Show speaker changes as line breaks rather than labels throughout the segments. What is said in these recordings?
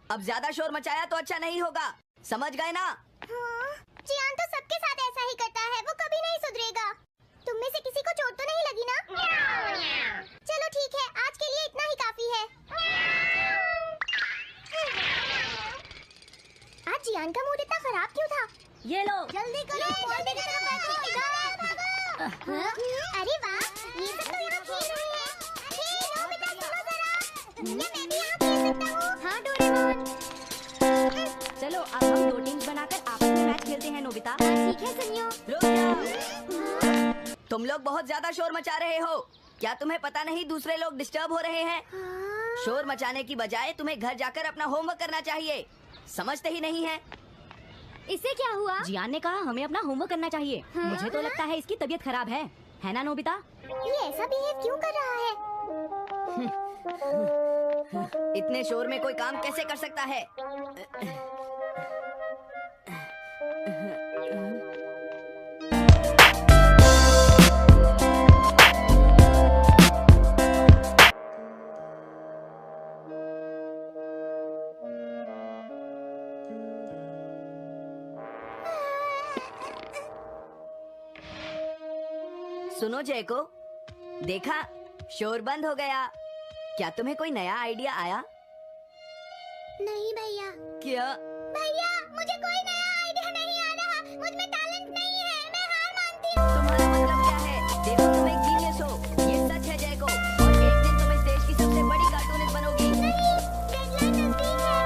अब ज्यादा शोर मचाया तो अच्छा नहीं होगा, समझ गए ना?
हाँ, जियान तो सबके साथ ऐसा ही करता है, वो कभी नहीं सुधरेगा। तुम में से किसी को चोट तो नहीं लगी ना? चलो ठीक है, आज के लिए इतना ही काफी है। आज जियान का मूड इतना खराब क्यों था?
ये लो,
जल्दी करो, जल्दी करो। अरे वाह, ये सब तो यहाँ खेल रहे हैं। हे नोबिता, सुनो जरा, क्या मैं भी यहाँ खेल सकता हूँ? हाँ डोरेमोन।
चलो अब हम 2 टीम्स बनाकर आपस में मैच खेलते हैं नोबिता।
ठीक है सुनियो।
रुक जाओ। तुम लोग बहुत ज्यादा शोर मचा रहे हो। क्या तुम्हें पता नहीं दूसरे लोग डिस्टर्ब हो रहे हैं? शोर मचाने की बजाय तुम्हें घर जाकर अपना होमवर्क करना चाहिए। समझते ही नहीं है।
इससे क्या हुआ?
जियान ने कहा हमें अपना होमवर्क करना चाहिए। मुझे तो लगता है इसकी तबीयत खराब है ना नोबिता?
ये ऐसा बिहेव क्यों कर रहा है?
इतने शोर में कोई काम कैसे कर सकता है? सुनो जयको, देखा शोर बंद हो गया। क्या तुम्हें कोई नया आइडिया आया?
नहीं भैया।
क्या?
भैया, मुझे कोई नया आइडिया नहीं आ रहा। मुझ में टैलेंट नहीं है। मैं हार मानती हूँ।
तुम्हारा मतलब क्या है? देखो तुम एक जीनियस हो, ये सच है जयको। और एक दिन तुम इस देश की सबसे बड़ी कार्टूनिस्ट बनोगी।
नहीं, डेडलाइन नजदीक है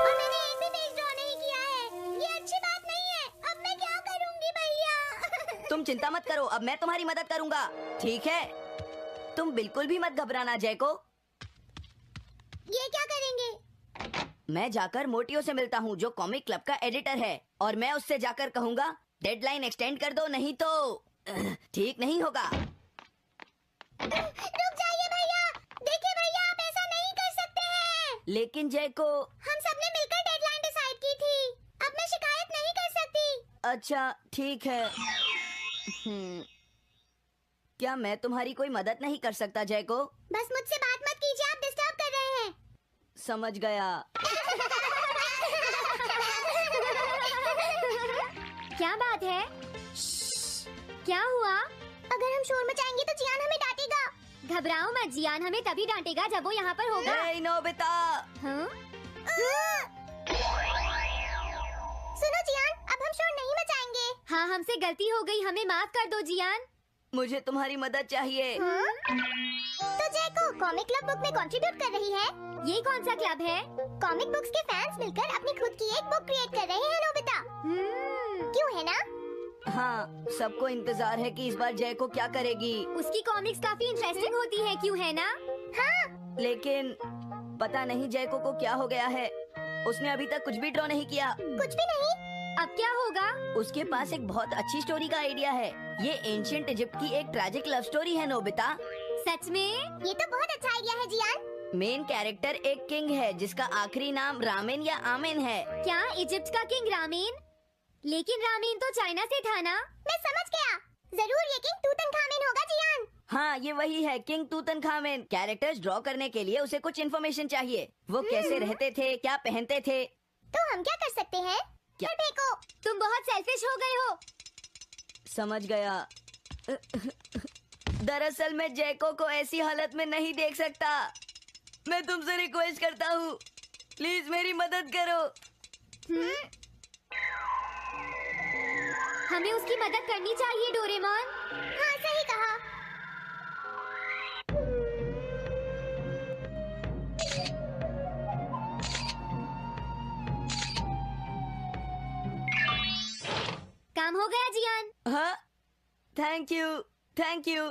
और मैंने एक भी पेज ड्रॉ नहीं किया है। ये अच्छी बात नहीं है। अब मैं क्या करूँगी भैया?
तुम चिंता मत करो, अब मैं तुम्हारी मदद करूंगा, ठीक है? तुम बिल्कुल भी मत घबराना जयको।
ये क्या करेंगे?
मैं जाकर मोटियो से मिलता हूँ जो कॉमिक क्लब का एडिटर है, और मैं उससे जाकर कहूँगा डेडलाइन एक्सटेंड कर दो, नहीं तो ठीक नहीं होगा।
रुक जाइए भैया। देखिए भैया, आप ऐसा नहीं कर सकते हैं।
लेकिन जयको।
हम सबने मिलकर डेडलाइन डिसाइड की थी। अब मैं शिकायत नहीं कर सकती।
अच्छा ठीक है। क्या मैं तुम्हारी कोई मदद नहीं कर सकता जयको?
बस मुझसे बात मत कीजिए, आप डिस्टर्ब कर रहे हैं।
समझ गया।
क्या बात है? क्या हुआ? अगर हम शोर मचाएंगे तो जियान हमें डांटेगा। घबराओ मत, जियान हमें तभी डांटेगा जब वो यहाँ पर होगा।
हे नोबिता।
हाँ? सुनो जियान, अब हम शोर नहीं मचाएंगे। हाँ, हमसे गलती हो गई, हमें माफ कर दो जियान।
मुझे तुम्हारी मदद चाहिए।
हाँ? तो जयको कॉमिक क्लब बुक में कंट्रीब्यूट कर रही है। ये कौन सा क्लब है? कॉमिक बुक्स के फैंस मिलकर अपनी खुद की एक बुक क्रिएट कर रहे हैं नोबिता। क्यों है ना?
हाँ, सबको इंतजार है कि इस बार जयको क्या करेगी।
उसकी कॉमिक्स काफी इंटरेस्टिंग होती है, क्यों है ना? हाँ।
लेकिन पता नहीं जयको को क्या हो गया है। उसने अभी तक कुछ भी ड्रॉ नहीं किया।
कुछ भी नहीं? अब क्या होगा?
उसके पास एक बहुत अच्छी स्टोरी का आइडिया है। ये एंशिएंट इजिप्ट की एक ट्रैजिक लव स्टोरी है नोबिता।
सच में? ये तो बहुत अच्छा आइडिया है जियान।
मेन कैरेक्टर एक किंग है जिसका आखिरी नाम रामेन या आमेन है।
क्या इजिप्ट का किंग रामेन? लेकिन रामेन तो चाइना से था ना? मैं समझ गया, जरूर ये किंग तूतनखामेन होगा जियान।
हाँ, ये वही है, किंग तूतनखामेन। कैरेक्टर्स ड्रॉ करने के लिए उसे कुछ इन्फॉर्मेशन चाहिए। वो कैसे रहते थे, क्या पहनते थे।
तो हम क्या कर सकते हैं?
क्या?
देखो, तुम बहुत सेल्फिश हो गए हो।
समझ गया। दरअसल मैं जयको को ऐसी हालत में नहीं देख सकता। मैं तुमसे रिक्वेस्ट करता हूँ, प्लीज मेरी मदद करो।
हमें उसकी मदद करनी चाहिए डोरेमोन। हाँ, सही कहा। काम हो गया जियान।
हाँ, thank you thank you.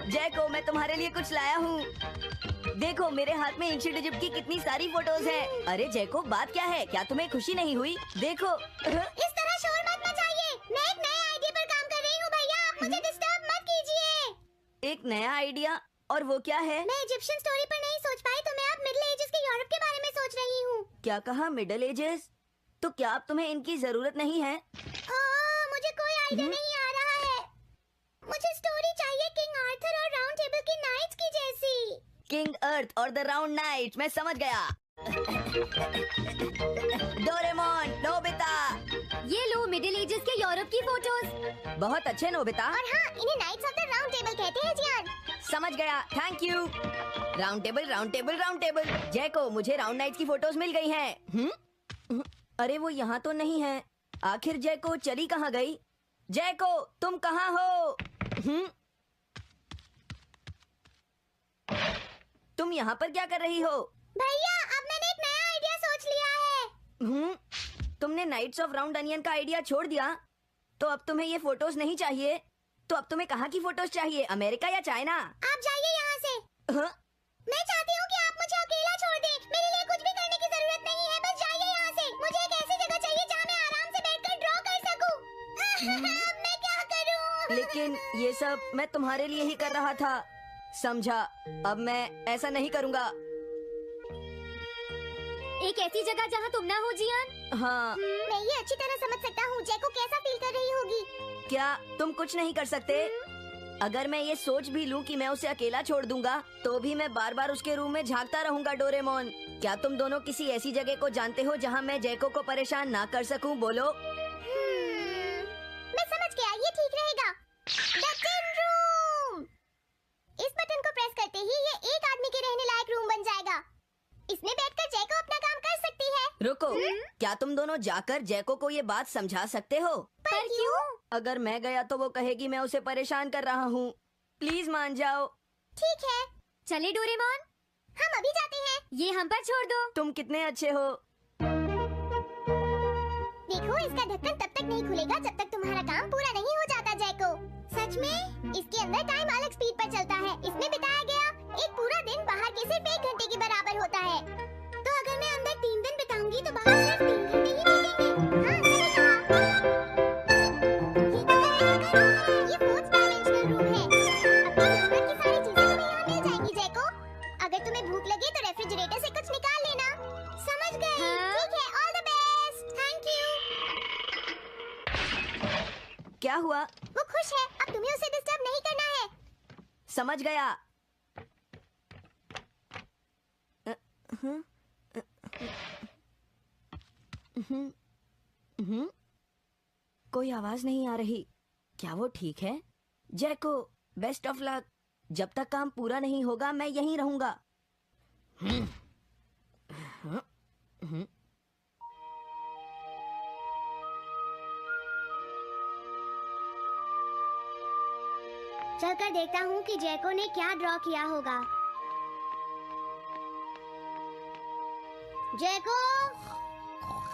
Jaico, मैं तुम्हारे लिए कुछ लाया हूँ। देखो मेरे हाथ में एंशिएंट इजिप्ट की कितनी सारी फोटोज हैं। अरे जयको, बात क्या है? क्या तुम्हें खुशी नहीं हुई? देखो।
इस तरह शोर मत मचाइए। मैं एक नए आइडिया पर काम कर रही हूँ भैया, आप मुझे डिस्टर्ब मत कीजिए।
एक नया आइडिया? और वो क्या है?
मैं इजिप्शियन स्टोरी पर नहीं सोच पाई तो मैं अब मिडिल एजेस के यूरोप के बारे में सोच रही हूँ।
क्या कहा, मिडिल एजेस? तो क्या अब तुम्हें इनकी जरूरत नहीं है?
मुझे कोई आइडिया नहीं आ रहा है। मुझे स्टोरी चाहिए किंग आर्थर और राउंड टेबल की नाइट्स की जैसी।
किंग अर्थ और द राउंड नाइट, मैं समझ गया। Doraemon, Nobita.
ये लो मिडिल एजेस के यूरोप की फोटोज।
बहुत अच्छे नोबिता।
और हाँ, इन्हें knights of the round table कहते हैं जियान।
समझ गया, thank you. Round table, round table, round table. Jaiko, मुझे राउंड नाइट्स की फोटोज मिल गई हैं। अरे वो यहाँ तो नहीं है। आखिर जैको चली कहाँ गई? जैको, तुम कहाँ हो? तुम यहाँ पर क्या कर रही हो?
भैया, अब मैंने एक नया आइडिया सोच लिया है।
तुमने नाइट्स ऑफ राउंड अनियन का आइडिया छोड़ दिया? तो अब तुम्हें ये फोटोज नहीं चाहिए? तो अब तुम्हें कहाँ की फोटोज चाहिए, अमेरिका या चाइना?
आप जाइए यहाँ से। मैं चाहती हूँ कि आप मुझे अकेला छोड़ दें। मेरे लिए कुछ भी करने की जरूरत नहीं है, बस जाइए यहाँ से। मुझे एक ऐसी जगह चाहिए जहाँ मैं आराम से बैठकर ड्रॉ कर सकूँ। मैं क्या करूँ?
लेकिन ये सब मैं तुम्हारे लिए ही कर रहा था, समझा? अब मैं ऐसा नहीं करूँगा।
एक ऐसी जगह जहाँ तुम ना हो जियान।
हाँ।
मैं ये अच्छी तरह समझ सकता हूँ जैको कैसा फील कर रही होगी।
क्या तुम कुछ नहीं कर सकते? अगर मैं ये सोच भी लूं कि मैं उसे अकेला छोड़ दूंगा, तो भी मैं बार बार उसके रूम में झांकता रहूंगा। डोरेमोन, क्या तुम दोनों किसी ऐसी जगह को जानते हो जहाँ मैं जैको को परेशान ना कर सकूं? बोलो।
मैं समझ गया, ये ठीक रहेगा। The tin room। इस बटन को प्रेस करते ही ये एक आदमी के रहने लायक रूम बन जाएगा। इसमें बैठकर जैको अपना काम कर सकती है।
रुको, क्या तुम दोनों जाकर जैको को ये बात समझा सकते हो?
पर क्यों?
अगर मैं गया तो वो कहेगी मैं उसे परेशान कर रहा हूँ। प्लीज मान जाओ।
ठीक है, चले डोरेमोन, हम अभी जाते हैं। ये हम पर छोड़ दो।
तुम कितने अच्छे हो।
देखो, इसका ढक्कन तब तक नहीं खुलेगा जब तक तुम्हारा काम पूरा नहीं हो जाता जैको। सच में? इसके अंदर टाइम अलग स्पीड पर चलता है। इसमें बिताया गया एक पूरा दिन बाहर के सिर्फ 1 घंटे के बराबर होता है। तो अगर मैं अंदर 3 दिन बिताऊंगी तो बाहर सिर्फ 3 घंटे ही बीतेंगे। हाँ, सही कहा। ये 4th डायमेंशनल रूम है। अपनी जरूरत की सारी चीजें तुम्हें यहाँ मिल जाएंगी जैको। अगर तुम्हें भूख लगे तो रेफ्रिजरेटर से कुछ निकाल लेना। समझ गए? ठीक है, all the best. Thank you.
क्या हुआ?
वो खुश है, अब तुम्हें उसे डिस्टर्ब नहीं करना है।
समझ गया। कोई आवाज नहीं आ रही। क्या वो ठीक है? जैको, बेस्ट ऑफ लक। जब तक काम पूरा नहीं होगा मैं यहीं रहूंगा।
चलकर देखता हूँ कि जैको ने क्या ड्रॉ किया होगा। जैको,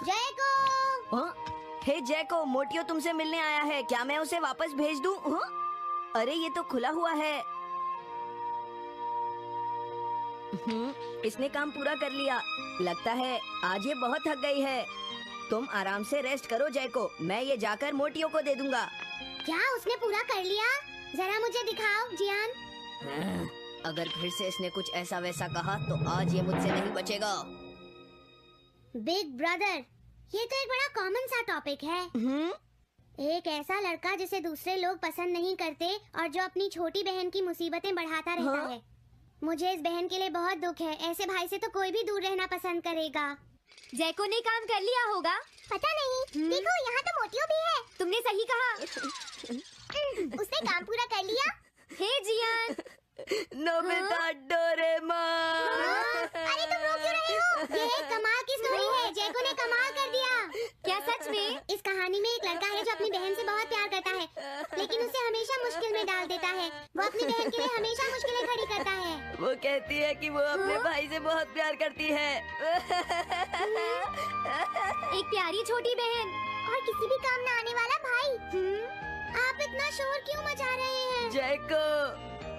जैको।
हे जैको, मोटियो तुमसे मिलने आया है। क्या मैं उसे वापस भेज दूं? अरे ये तो खुला हुआ है। इसने काम पूरा कर लिया। लगता है आज ये बहुत थक गई है। तुम आराम से रेस्ट करो जैको, मैं ये जाकर मोटियो को दे दूंगा।
क्या उसने पूरा कर लिया? जरा मुझे दिखाओ जियान।
अगर फिर से इसने कुछ ऐसा वैसा कहा तो आज ये मुझसे नहीं बचेगा।
बिग ब्रदर, ये तो एक बड़ा कॉमन सा टॉपिक है। एक ऐसा लड़का जिसे दूसरे लोग पसंद नहीं करते और जो अपनी छोटी बहन की मुसीबतें बढ़ाता रहता है। मुझे इस बहन के लिए बहुत दुख है। ऐसे भाई से तो कोई भी दूर रहना पसंद करेगा। जैको ने काम कर लिया होगा। पता नहीं। देखो, यहाँ तो मोटियो भी है। तुमने सही कहा। उसने काम पूरा कर लिया। Hey Gian.
Nobita, Doraemon.
अरे तुम रो क्यों रहे हो? ये एक कमाल की स्टोरी है। जैको ने कमाल कर दिया। क्या सच में? इस कहानी में एक लड़का है जो अपनी बहन से बहुत प्यार करता है, लेकिन उसे हमेशा मुश्किल में डाल देता है। वो अपनी बहन के लिए हमेशा मुश्किलें खड़ी करता है।
वो कहती है कि वो अपने भाई से बहुत प्यार करती है।
एक प्यारी छोटी बहन और किसी भी काम न आने वाला भाई। आप इतना शोर क्यों मचा रहे हैं?
जैको,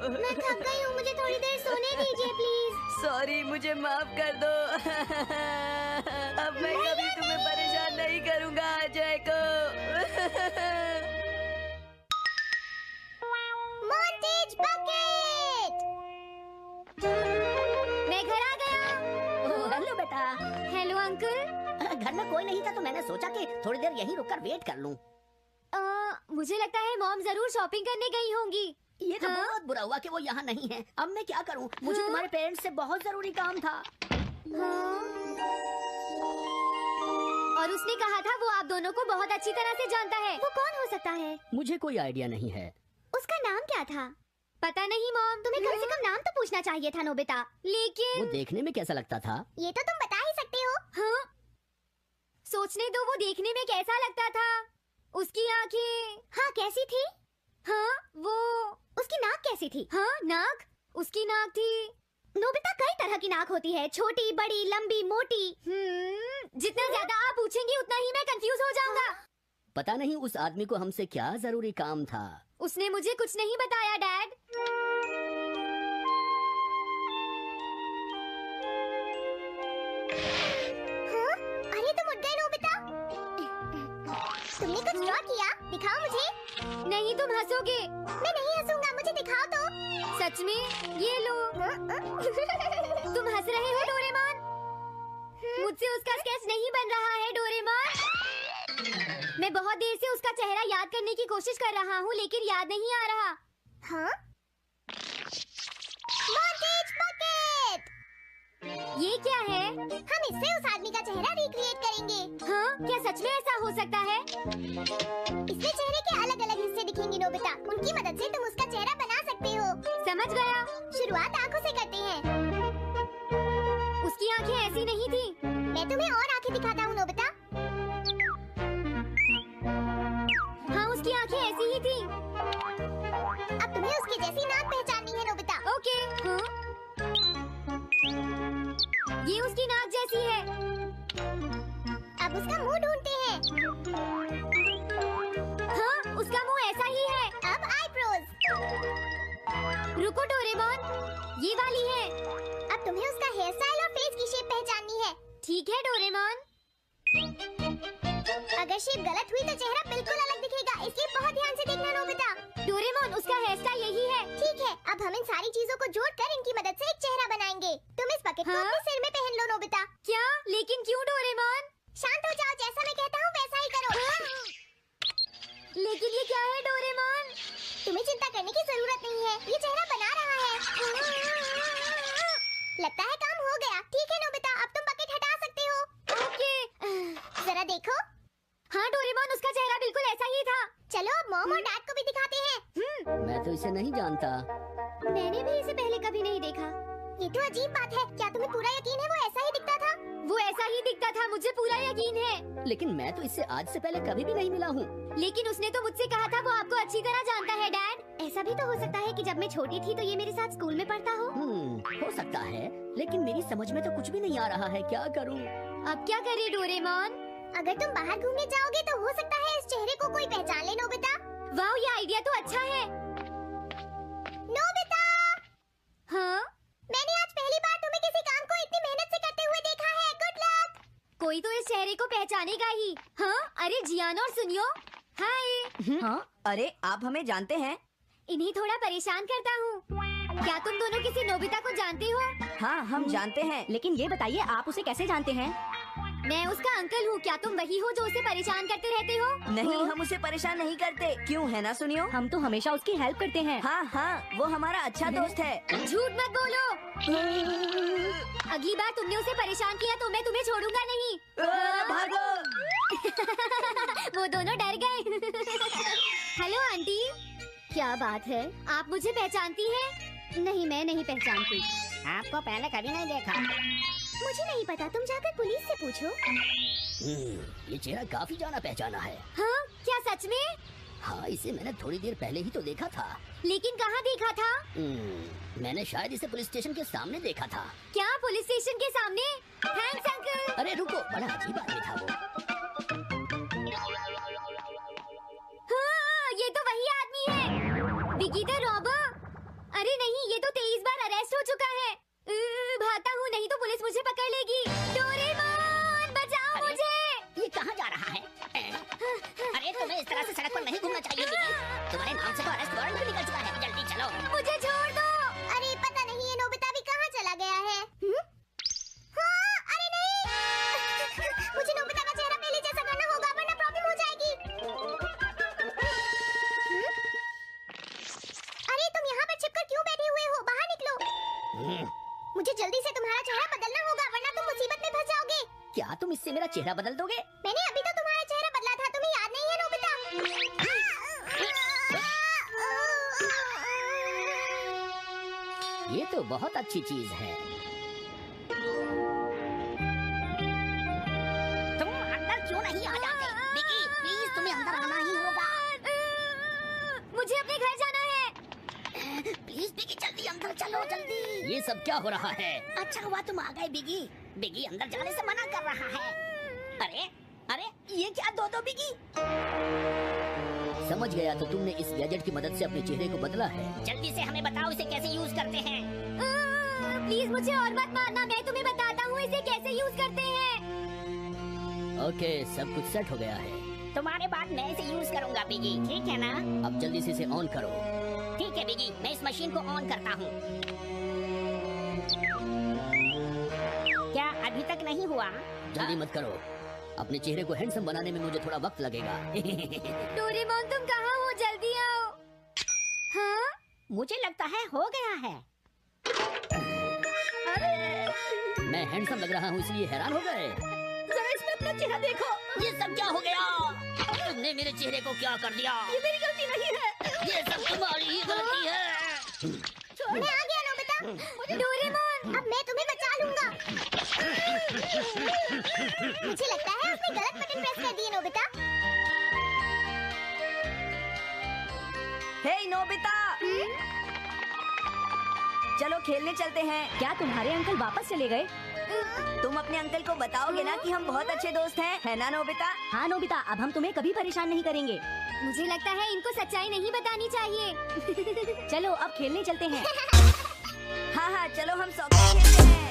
मैं थक गई हूँ, मुझे थोड़ी देर सोने दीजिए प्लीज।
सॉरी, मुझे माफ कर दो। अब मैं कभी तुम्हें परेशान नहीं करूँगा जैको।
Montage bucket. मैं घर आ गया।
हेलो बेटा।
Hello uncle.
घर में कोई नहीं था तो मैंने सोचा कि थोड़ी देर यहीं रुककर वेट कर लूं।
मुझे लगता है मॉम जरूर शॉपिंग करने गई होंगी।
ये तो बहुत बुरा हुआ कि वो यहाँ नहीं है। अब मैं क्या करूँ? मुझे तुम्हारे पेरेंट्स से बहुत जरूरी काम था।
और उसने कहा था वो आप दोनों को बहुत अच्छी तरह से जानता है। वो कौन हो सकता है?
मुझे कोई आइडिया नहीं है।
उसका नाम क्या था? पता नहीं मॉम, तुम्हें कम से कम नाम तो पूछना चाहिए था नोबिता।
वो
लेकिन
देखने में कैसा लगता था?
ये तो तुम बता ही सकते हो। हाँ, सोचने दो, वो देखने में कैसा लगता था। उसकी आंखें, हाँ कैसी थी? हाँ वो, उसकी नाक कैसी थी? हाँ नाक, उसकी नाक थी। नोबिता कई तरह की नाक होती है, छोटी, बड़ी, लंबी, मोटी। जितना ज्यादा आप पूछेंगी उतना ही मैं कंफ्यूज हो जाऊंगा।
पता नहीं उस आदमी को हमसे क्या जरूरी काम था।
उसने मुझे कुछ नहीं बताया डैड। हाँ? अरे तुम उठ गए नोबिता। तुमने कुछ ड्रॉ किया? दिखाओ मुझे। नहीं तुम हंसोगे। मैं नहीं हंसूंगा, मुझे दिखाओ तो। सच में? ये लो। तुम हंस रहे हो डोरेमोन? मुझसे उसका स्केच नहीं बन रहा है डोरेमोन। मैं बहुत देर से उसका चेहरा याद करने की कोशिश कर रहा हूँ लेकिन याद नहीं आ रहा। हाँ? Mortgage bucket. ये क्या है? हम इससे उस आदमी का चेहरा रिक्रिएट करेंगे। हाँ? क्या सच में ऐसा हो सकता है? इसमें चेहरे के अलग-अलग हिस्से दिखेंगे नोबिता। उनकी मदद से तुम उसका चेहरा बना सकते हो। समझ गया। शुरुआत आंखों से करते हैं। उसकी आंखें ऐसी नहीं थी। मैं तुम्हें और आंखें दिखाता हूँ नोबिता। हाँ उसकी आंखें ऐसी ही थी। अब तुम्हें उसकी जैसी नाक पहचाननी है नोबिता। ओके। हाँ? ये उसकी नाक जैसी है। अब उसका मुंह ढूंढते हैं। हाँ उसका मुंह ऐसा ही है। अब आईब्रोज। रुको डोरेमोन, ये वाली है। अब तुम्हें उसका हेयर स्टाइल और फेस की शेप पहचाननी है। ठीक है डोरेमोन। अगर शेप गलत हुई तो चेहरा बिल्कुल अलग दिखेगा, इसलिए बहुत ध्यान से देखना नोबिता। डोरेमोन उसका हेयर स्टाइल यही है। ठीक है, अब हम इन सारी चीजों को जोड़कर इनकी मदद से एक चेहरा बनाएंगे। तुम इस बकेट को अपने सिर में पहन लो नोबिता। क्या? लेकिन क्यों डोरेमोन? शांत हो जाओ, जैसा मैं कहता हूँ वैसा ही करो। लेकिन ये क्या है डोरेमोन? तुम्हें चिंता करने की जरूरत नहीं है, ये चेहरा बना रहा है। लगता है काम हो गया। ठीक है नोबिता, अब तुम बकेट हटा सकते हो। ओके। जरा देखो। हाँ डोरेमोन उसका चेहरा बिल्कुल ऐसा ही था। चलो अब मॉम और डैड को भी दिखाते हैं।
मैं तो इसे नहीं जानता।
मैंने भी इसे पहले कभी नहीं देखा। ये तो अजीब बात है। क्या तुम्हें पूरा यकीन है वो ऐसा ही दिखता था? वो ऐसा ही दिखता था, मुझे पूरा यकीन है।
लेकिन मैं तो इससे आज से पहले कभी भी नहीं मिला हूँ।
लेकिन उसने तो मुझसे कहा था वो आपको अच्छी तरह जानता है डैड। ऐसा भी तो हो सकता है कि जब मैं छोटी थी तो ये मेरे साथ स्कूल में पढ़ता हो।
हो सकता है, लेकिन मेरी समझ में तो कुछ भी नहीं आ रहा है। क्या करूँ?
अब क्या करे डोरेमोन? अगर तुम बाहर घूमने जाओगे तो हो सकता है इस चेहरे को कोई पहचान ले नोबिता। वाह ये आइडिया तो अच्छा है। नोबिता! हाँ? मैंने आज पहली बार तुम्हें किसी काम को इतनी मेहनत से करते हुए देखा है। Good luck. कोई तो इस चेहरे को पहचानेगा ही। हाँ? अरे जियान और सुनियो। हाय।
हाँ? अरे आप हमें जानते हैं?
इन्हें थोड़ा परेशान करता हूँ। क्या तुम दोनों किसी नोबिता को जानते हो?
हाँ हम जानते हैं, लेकिन ये बताइए आप उसे कैसे जानते हैं?
मैं उसका अंकल हूँ। क्या तुम वही हो जो उसे परेशान करते रहते हो?
नहीं, हम उसे परेशान नहीं करते। क्यों, है ना सुनियो?
हम तो हमेशा उसकी हेल्प करते हैं।
हाँ हाँ, वो हमारा अच्छा दोस्त है।
झूठ मत बोलो। अगली बार तुमने उसे परेशान किया तो मैं तुम्हें छोड़ूंगा नहीं।
भागो।
वो दोनों डर गए। Hello aunty. क्या बात है, आप मुझे पहचानती हैं? नहीं, मैं नहीं पहचानती।
आपको पहले कभी नहीं देखा।
मुझे नहीं पता, तुम जाकर पुलिस से पूछो।
ये चेहरा काफी जाना पहचाना है।
हाँ? क्या सच में?
हाँ, इसे मैंने थोड़ी देर पहले ही तो देखा था।
लेकिन कहाँ देखा था?
मैंने शायद इसे पुलिस स्टेशन के सामने देखा था।
क्या पुलिस स्टेशन के सामने? Thanks uncle.
अरे रुको, बड़ा अजीब आदमी था वो।
हाँ, ये तो वही आदमी है, बिगी द रॉबर। अरे नहीं, ये तो 23 बार अरेस्ट हो चुका है। भागता हूँ, नहीं तो पुलिस मुझे पकड़ लेगी। डोरेमोन बचाओ मुझे।
ये कहाँ जा रहा है? अरे तुम्हें इस तरह से सड़क पर नहीं घूमना चाहिए बिगी। तुम्हारे नाम से तो अरेस्ट वारंट भी निकल चुका है। जल्दी चलो।
मुझे छोड़ दो। अरे पता नहीं ये नोबिता भी कहाँ चला गया है। हाँ, अरे नहीं। मुझे नोबिता का चेहरा पहले जैसा करना होगा वरना प्रॉब्लम हो जाएगी। अरे तुम जल्दी से तुम्हारा चेहरा बदलना होगा वरना तुम मुसीबत में फंस जाओगे।
क्या तुम इससे मेरा चेहरा बदल दोगे?
मैंने अभी तो तुम्हारा चेहरा बदला था, तुम्हें याद नहीं है नोबिता?
ये तो बहुत अच्छी चीज है। तुम अंदर क्यों नहीं आ जाते? बिगी, प्लीज तुम्हें अंदर आना ही होगा।
मुझे अपने घर जाना है।
प्लीज बिगी जल्दी अंदर चलो जल्दी। ये सब क्या हो रहा है? अच्छा हुआ तुम आ गए बिगी। बिगी अंदर जाने से मना कर रहा है। अरे अरे ये क्या दो बिगी? समझ गया, तो तुमने इस गैजेट की मदद से अपने चेहरे को बदला है। जल्दी से हमें बताओ इसे कैसे यूज करते हैं।
प्लीज मुझे और मत मारना, मैं तुम्हें बताता हूँ इसे कैसे यूज करते हैं।
ओके, सब कुछ सेट हो गया है। तुम्हारे बाद मैं इसे यूज करूंगा बिगी, ठीक है ना? अब जल्दी से इसे ऑन करो। ठीक है बिगी, मैं इस मशीन को ऑन करता हूँ। क्या अभी तक नहीं हुआ? जल्दी मत करो, अपने चेहरे को हैंडसम बनाने में मुझे थोड़ा वक्त लगेगा।
डोरेमोन तुम कहाँ हो, जल्दी आओ। हाँ?
मुझे लगता है हो गया है। मैं हैंडसम लग रहा हूँ इसलिए हैरान हो गए।
जरा इसमें अपना चेहरा देखो।
ये सब क्या हो गया? तुमने मेरे चेहरे को क्या कर दिया?
ये मेरी गलती नहीं है।
ये सब तुम्हारी ही गलती है।
मैं आ गया नोबिता। डोरेमोन, अब मैं तुम्हें बचा लूंगा। मुझे लगता है आपने गलत बटन प्रेस कर दिए नोबिता।
हे नोबिता, चलो खेलने चलते हैं।
क्या तुम्हारे अंकल वापस चले गए?
तुम अपने अंकल को बताओगे ना कि हम बहुत अच्छे दोस्त हैं, है ना नोबिता?
हाँ नोबिता, अब हम तुम्हें कभी परेशान नहीं करेंगे।
मुझे लगता है इनको सच्चाई नहीं बतानी चाहिए।
चलो अब खेलने चलते हैं।
हाँ हाँ, चलो हम सॉकर खेलते हैं।